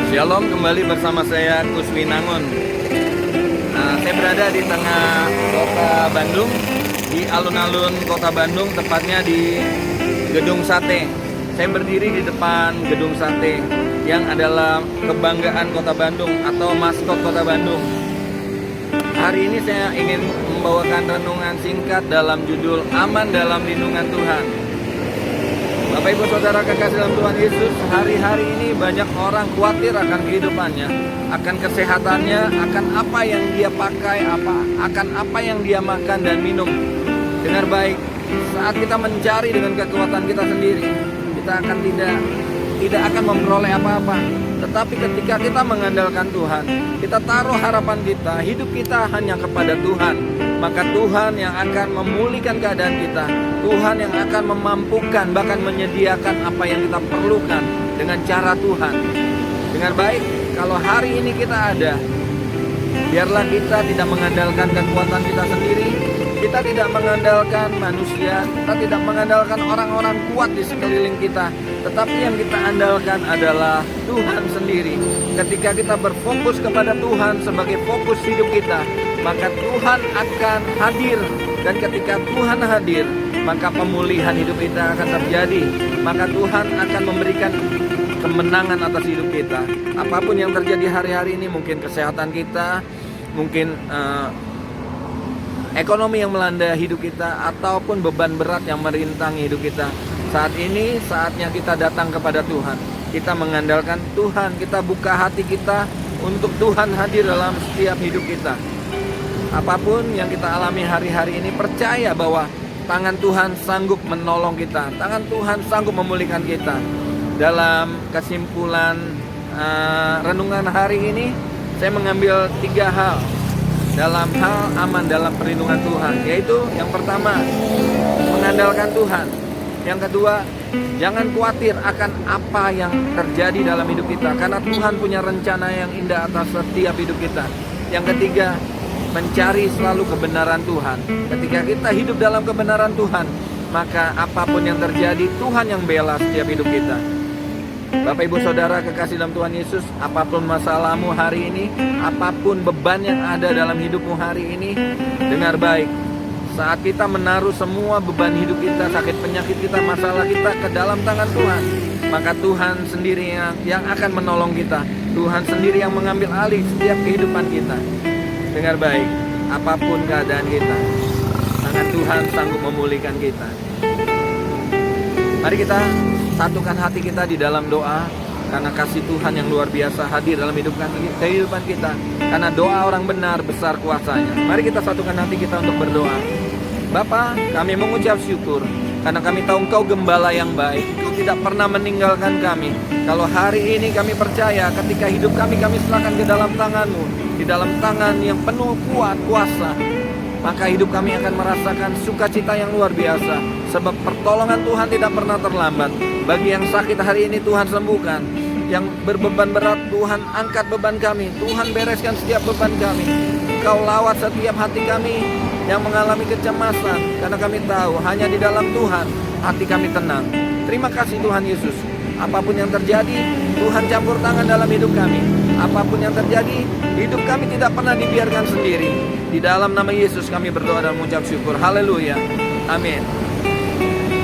Shalom, kembali bersama saya Kuswinangun. Saya berada di tengah kota Bandung, di alun-alun kota Bandung, tepatnya di Gedung Sate. Saya berdiri di depan Gedung Sate yang adalah kebanggaan kota Bandung atau maskot kota Bandung. Hari ini saya ingin membawakan renungan singkat dalam judul Aman dalam Lindungan Tuhan. Bapak Ibu Saudara kekasih dalam Tuhan Yesus, hari-hari ini banyak orang khawatir akan kehidupannya, akan kesehatannya, akan apa yang dia pakai, akan apa yang dia makan dan minum. Dengar baik, saat kita mencari dengan kekuatan kita sendiri, kita akan tidak akan memperoleh apa-apa. Tetapi ketika kita mengandalkan Tuhan, kita taruh harapan kita, hidup kita hanya kepada Tuhan, maka Tuhan yang akan memulihkan keadaan kita, Tuhan yang akan memampukan, bahkan menyediakan apa yang kita perlukan dengan cara Tuhan. Dengar baik, kalau hari ini kita ada, biarlah kita tidak mengandalkan kekuatan kita sendiri, kita tidak mengandalkan manusia, kita tidak mengandalkan orang-orang kuat di sekeliling kita, tetapi yang kita andalkan adalah Tuhan sendiri. Ketika kita berfokus kepada Tuhan sebagai fokus hidup kita, maka Tuhan akan hadir. Dan ketika Tuhan hadir, maka pemulihan hidup kita akan terjadi. Maka Tuhan akan memberikan kemenangan atas hidup kita. Apapun yang terjadi hari-hari ini, mungkin kesehatan kita, mungkin ekonomi yang melanda hidup kita, ataupun beban berat yang merintangi hidup kita. Saat ini saatnya kita datang kepada Tuhan. Kita mengandalkan Tuhan, kita buka hati kita untuk Tuhan hadir dalam setiap hidup kita. Apapun yang kita alami hari-hari ini, percaya bahwa tangan Tuhan sanggup menolong kita, tangan Tuhan sanggup memulihkan kita. Dalam kesimpulan renungan hari ini, saya mengambil 3 hal dalam hal aman dalam perlindungan Tuhan, yaitu yang pertama, mengandalkan Tuhan. Yang kedua, jangan khawatir akan apa yang terjadi dalam hidup kita, karena Tuhan punya rencana yang indah atas setiap hidup kita. Yang ketiga, mencari selalu kebenaran Tuhan. Ketika kita hidup dalam kebenaran Tuhan, maka apapun yang terjadi, Tuhan yang bela setiap hidup kita. Bapak Ibu Saudara kekasih dalam Tuhan Yesus, apapun masalahmu hari ini, apapun beban yang ada dalam hidupmu hari ini, dengar baik, saat kita menaruh semua beban hidup kita, sakit penyakit kita, masalah kita ke dalam tangan Tuhan, maka Tuhan sendiri yang akan menolong kita. Tuhan sendiri yang mengambil alih setiap kehidupan kita. Dengar baik, apapun keadaan kita, tangan Tuhan sanggup memulihkan kita. Mari kita satukan hati kita di dalam doa, karena kasih Tuhan yang luar biasa hadir dalam kehidupan kita. Karena doa orang benar besar kuasanya. Mari kita satukan hati kita untuk berdoa. Bapa, kami mengucap syukur karena kami tahu Engkau gembala yang baik. Engkau tidak pernah meninggalkan kami. Kalau hari ini kami percaya ketika hidup kami serahkan ke dalam tangan-Mu, di dalam tangan yang penuh kuasa, maka hidup kami akan merasakan sukacita yang luar biasa. Sebab pertolongan Tuhan tidak pernah terlambat. Bagi yang sakit hari ini, Tuhan sembuhkan. Yang berbeban berat, Tuhan angkat beban kami. Tuhan bereskan setiap beban kami. Kau lawat setiap hati kami yang mengalami kecemasan, karena kami tahu hanya di dalam Tuhan hati kami tenang. Terima kasih Tuhan Yesus. Apapun yang terjadi, Tuhan campur tangan dalam hidup kami. Apapun yang terjadi, hidup kami tidak pernah dibiarkan sendiri. Di dalam nama Yesus kami berdoa dan mengucap syukur. Haleluya. Amin.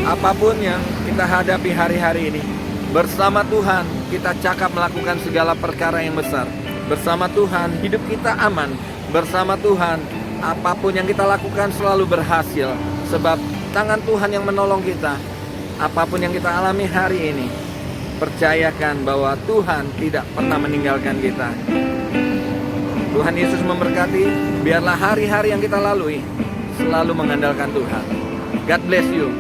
Apapun yang kita hadapi hari-hari ini, bersama Tuhan kita cakap melakukan segala perkara yang besar. Bersama Tuhan hidup kita aman. Bersama Tuhan apapun yang kita lakukan selalu berhasil. Sebab tangan Tuhan yang menolong kita. Apapun yang kita alami hari ini, percayakan bahwa Tuhan tidak pernah meninggalkan kita. Tuhan Yesus memberkati. Biarlah hari-hari yang kita lalui selalu mengandalkan Tuhan. God bless you.